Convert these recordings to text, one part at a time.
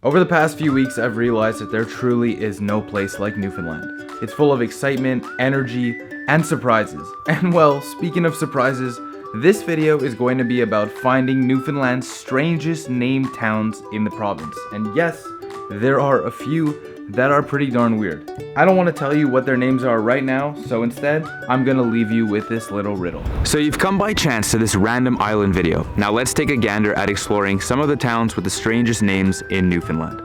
Over the past few weeks, I've realized that there truly is no place like Newfoundland. It's full of excitement, energy, and surprises. And well, speaking of surprises, this video is going to be about finding Newfoundland's strangest named towns in the province. And yes, there are a few that are pretty darn weird. I don't want to tell you what their names are right now, so instead, I'm gonna leave you with this little riddle. So you've come by chance to this random island video. Now let's take a gander at exploring some of the towns with the strangest names in Newfoundland.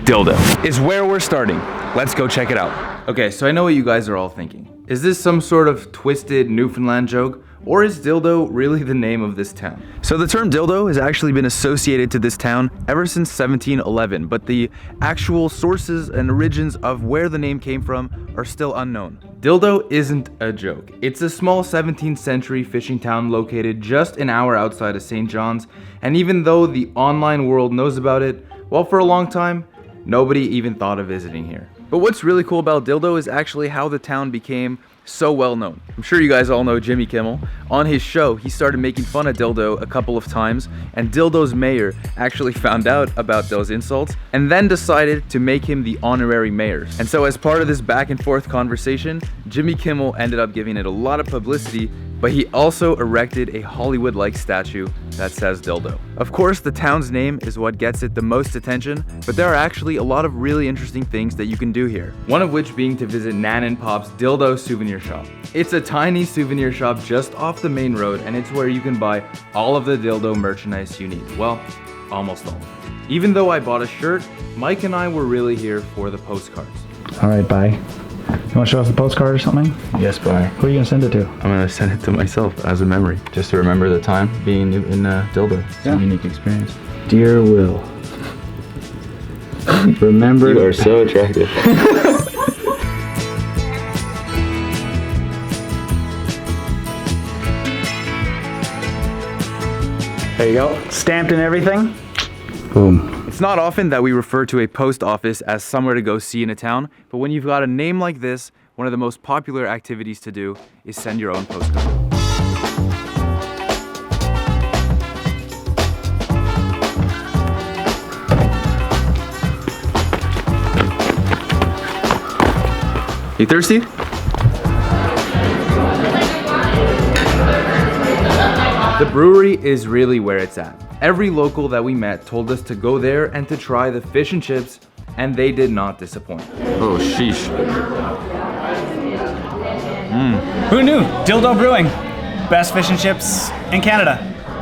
Dildo is where we're starting. Let's go check it out. Okay, so I know what you guys are all thinking. Is this some sort of twisted Newfoundland joke? Or is dildo really the name of this town? So the term dildo has actually been associated to this town ever since 1711, but the actual sources and origins of where the name came from are still unknown. Dildo isn't a joke. It's a small 17th century fishing town located just an hour outside of St. John's, and even though the online world knows about it, well, for a long time, nobody even thought of visiting here. But what's really cool about Dildo is actually how the town became so well known. I'm sure you guys all know Jimmy Kimmel. On his show, he started making fun of Dildo a couple of times, and Dildo's mayor actually found out about those insults and then decided to make him the honorary mayor. And so as part of this back and forth conversation, Jimmy Kimmel ended up giving it a lot of publicity, but he also erected a Hollywood-like statue that says Dildo. Of course, the town's name is what gets it the most attention, but there are actually a lot of really interesting things that you can do here. One of which being to visit Nan and Pop's Dildo souvenir shop. It's a tiny souvenir shop just off the main road, and it's where you can buy all of the Dildo merchandise you need. Well, almost all. Even though I bought a shirt, Mike and I were really here for the postcards. All right, bye. You want to show us the postcard or something? Yes, bye. Who are you going to send it to? I'm going to send it to myself as a memory, just to remember the time being in Dildo. It's a unique experience. Dear Will, remember... You are so attractive. There you go. Stamped and everything. Boom. It's not often that we refer to a post office as somewhere to go see in a town, but when you've got a name like this, one of the most popular activities to do is send your own postcard. You thirsty? The brewery is really where it's at. Every local that we met told us to go there and to try the fish and chips, and they did not disappoint. Oh, sheesh. Who knew? Dildo Brewing. Best fish and chips in Canada.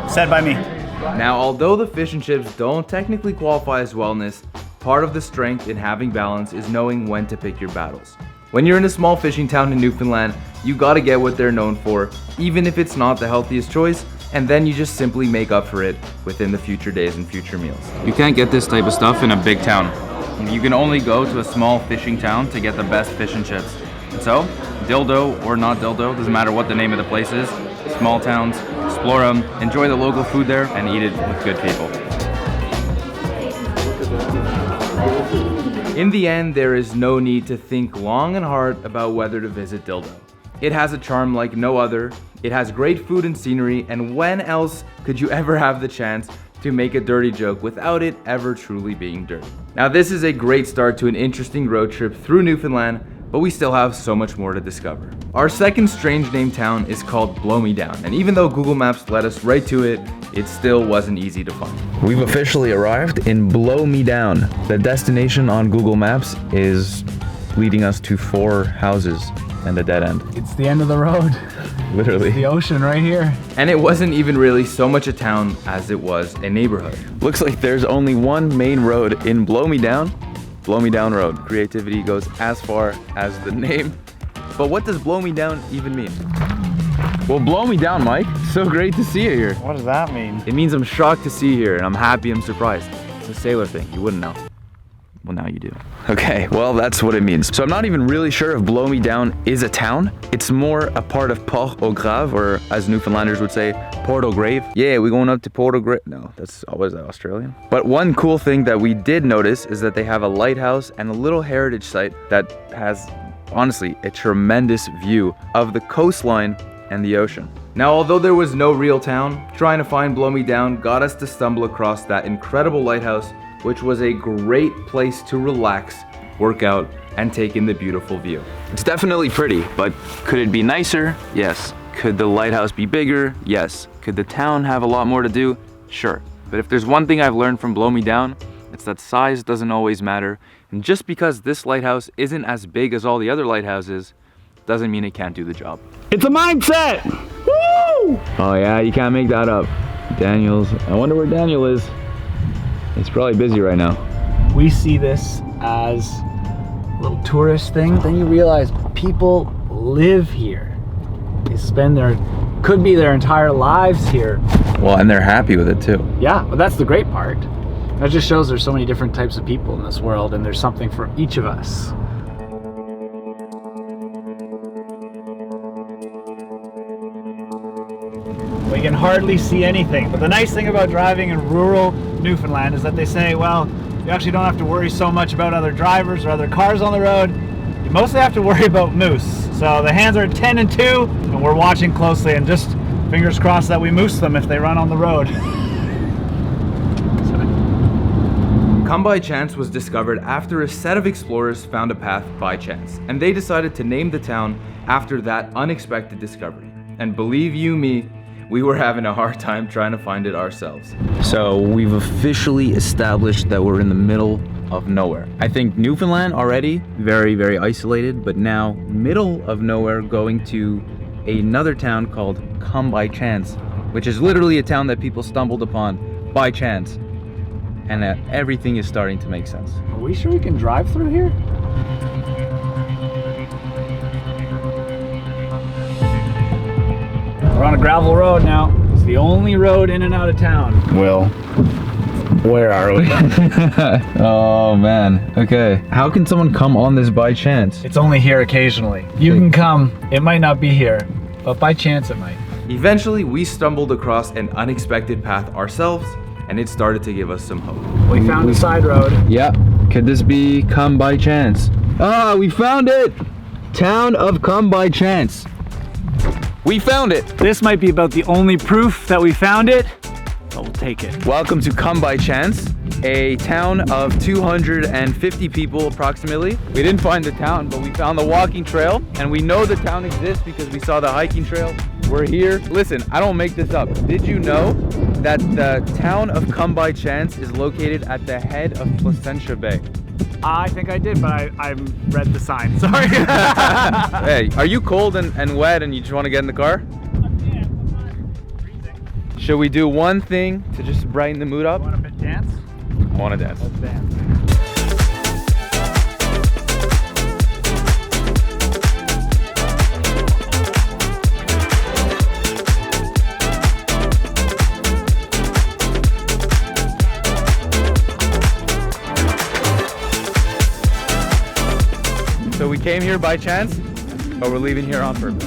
Said by me. Now, although the fish and chips don't technically qualify as wellness, part of the strength in having balance is knowing when to pick your battles. When you're in a small fishing town in Newfoundland, you gotta get what they're known for, even if it's not the healthiest choice, and then you just simply make up for it within the future days and future meals. You can't get this type of stuff in a big town. You can only go to a small fishing town to get the best fish and chips. And so, dildo or not dildo, doesn't matter what the name of the place is, small towns, explore them, enjoy the local food there, and eat it with good people. In the end, there is no need to think long and hard about whether to visit Dildo. It has a charm like no other, it has great food and scenery, and when else could you ever have the chance to make a dirty joke without it ever truly being dirty? Now this is a great start to an interesting road trip through Newfoundland, but we still have so much more to discover. Our second strange name town is called Blow Me Down, and even though Google Maps led us right to it, it still wasn't easy to find. We've officially arrived in Blow Me Down. The destination on Google Maps is leading us to 4 houses and a dead end. It's the end of the road. Literally. The ocean right here. And it wasn't even really so much a town as it was a neighborhood. Looks like there's only one main road in Blow Me Down. Blow Me Down Road. Creativity goes as far as the name. But what does Blow Me Down even mean? Well, blow me down, Mike. So great to see you here. What does that mean? It means I'm shocked to see you here, and I'm happy I'm surprised. It's a sailor thing. You wouldn't know. Well, now you do. Okay, well, that's what it means. So I'm not even really sure if Blow Me Down is a town. It's more a part of Port au Grave, or as Newfoundlanders would say, Port au Grave. Yeah, we're going up to Port au Grave. No, that's, what is that, Australian? But one cool thing that we did notice is that they have a lighthouse and a little heritage site that has, honestly, a tremendous view of the coastline and the ocean. Now, although there was no real town, trying to find Blow Me Down got us to stumble across that incredible lighthouse which was a great place to relax, work out, and take in the beautiful view. It's definitely pretty, but could it be nicer? Yes. Could the lighthouse be bigger? Yes. Could the town have a lot more to do? Sure. But if there's one thing I've learned from Blow Me Down, it's that size doesn't always matter. And just because this lighthouse isn't as big as all the other lighthouses, doesn't mean it can't do the job. It's a mindset! Woo! Oh yeah, you can't make that up. Daniel's, I wonder where Daniel is. He's probably busy right now. We see this as a little tourist thing. Then you realize people live here. They spend could be their entire lives here. Well, and they're happy with it too. Yeah, but that's the great part. That just shows there's so many different types of people in this world, and there's something for each of us. We can hardly see anything, but the nice thing about driving in rural Newfoundland is that they say, well, you actually don't have to worry so much about other drivers or other cars on the road. You mostly have to worry about moose. So the hands are 10 and 2, and we're watching closely, and just fingers crossed that we moose them if they run on the road. Come By Chance was discovered after a set of explorers found a path by chance, and they decided to name the town after that unexpected discovery. And believe you me, we were having a hard time trying to find it ourselves. So we've officially established that we're in the middle of nowhere. I think Newfoundland already very, very isolated, but now middle of nowhere, going to another town called Come By Chance, which is literally a town that people stumbled upon by chance. And everything is starting to make sense. Are we sure we can drive through here? We're on a gravel road now. It's the only road in and out of town. Well, where are we? Oh man. Okay. How can someone come on this by chance? It's only here occasionally. You can come. It might not be here, but by chance it might. Eventually, we stumbled across an unexpected path ourselves, and it started to give us some hope. We found a side road. Yeah. Could this be Come By Chance? Ah, we found it! Town of Come By Chance. We found it! This might be about the only proof that we found it, but we'll take it. Welcome to Come By Chance, a town of 250 people approximately. We didn't find the town, but we found the walking trail, and we know the town exists because we saw the hiking trail. We're here. Listen, I don't make this up. Did you know that the town of Come By Chance is located at the head of Placentia Bay? I think I did, but I read the sign. Sorry. Hey, are you cold and wet and you just want to get in the car? Should we do one thing to just brighten the mood up? Want to dance? I want to dance. Let's dance. So we came here by chance, but we're leaving here on purpose.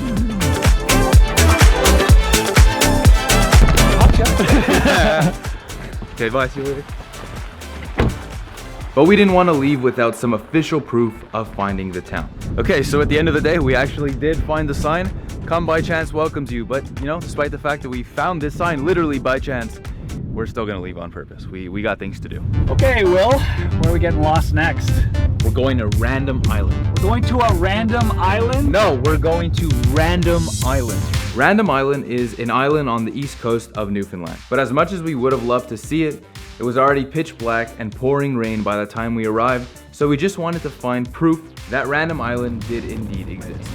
Okay, bye, see you later. But we didn't want to leave without some official proof of finding the town. Okay, so at the end of the day, we actually did find the sign. Come By Chance welcomes you, but you know, despite the fact that we found this sign literally by chance, we're still gonna leave on purpose. We got things to do. Okay, Will, where are we getting lost next? We're going to Random Island. We're going to a random island? No, we're going to Random Island. Random Island is an island on the east coast of Newfoundland. But as much as we would have loved to see it, it was already pitch black and pouring rain by the time we arrived, so we just wanted to find proof that Random Island did indeed exist.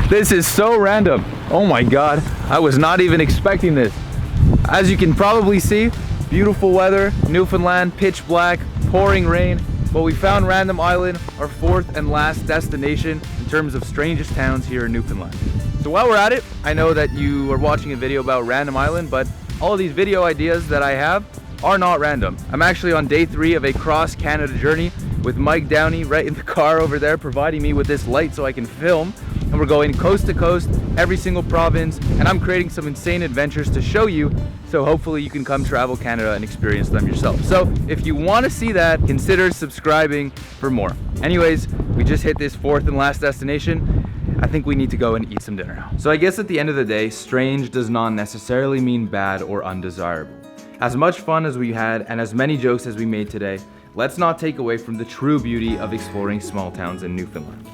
This is so random. Oh my God, I was not even expecting this. As you can probably see, beautiful weather, Newfoundland, pitch black, pouring rain, but we found Random Island, our fourth and last destination in terms of strangest towns here in Newfoundland. So while we're at it, I know that you are watching a video about Random Island, but all of these video ideas that I have are not random. I'm actually on day 3 of a cross-Canada journey with Mike Downey right in the car over there, providing me with this light so I can film. And we're going coast to coast, every single province, and I'm creating some insane adventures to show you, so hopefully you can come travel Canada and experience them yourself. So if you want to see that, consider subscribing for more. Anyways, we just hit this 4th and last destination. I think we need to go and eat some dinner now. So I guess at the end of the day, strange does not necessarily mean bad or undesirable. As much fun as we had and as many jokes as we made today, let's not take away from the true beauty of exploring small towns in Newfoundland.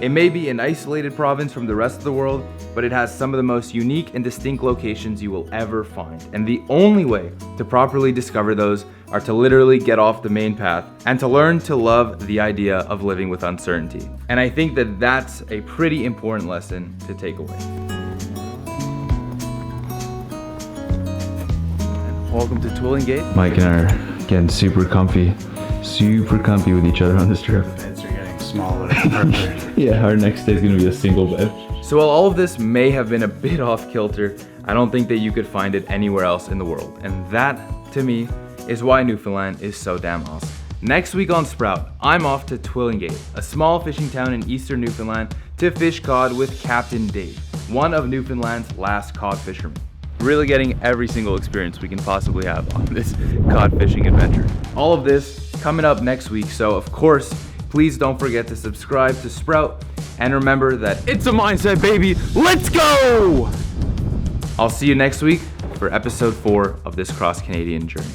It may be an isolated province from the rest of the world, but it has some of the most unique and distinct locations you will ever find. And the only way to properly discover those are to literally get off the main path and to learn to love the idea of living with uncertainty. And I think that that's a pretty important lesson to take away. And welcome to Twilling Gate. Mike and I are getting super comfy with each other on this trip. Smaller. Yeah, our next day is gonna be a single bed. So while all of this may have been a bit off kilter, I don't think that you could find it anywhere else in the world. And that, to me, is why Newfoundland is so damn awesome. Next week on Sprought, I'm off to Twilling Gate, a small fishing town in eastern Newfoundland, to fish cod with Captain Dave, one of Newfoundland's last cod fishermen. Really getting every single experience we can possibly have on this cod fishing adventure. All of this coming up next week, so of course, please don't forget to subscribe to Sprought, and remember that it's a mindset, baby. Let's go! I'll see you next week for episode 4 of this cross-Canadian journey.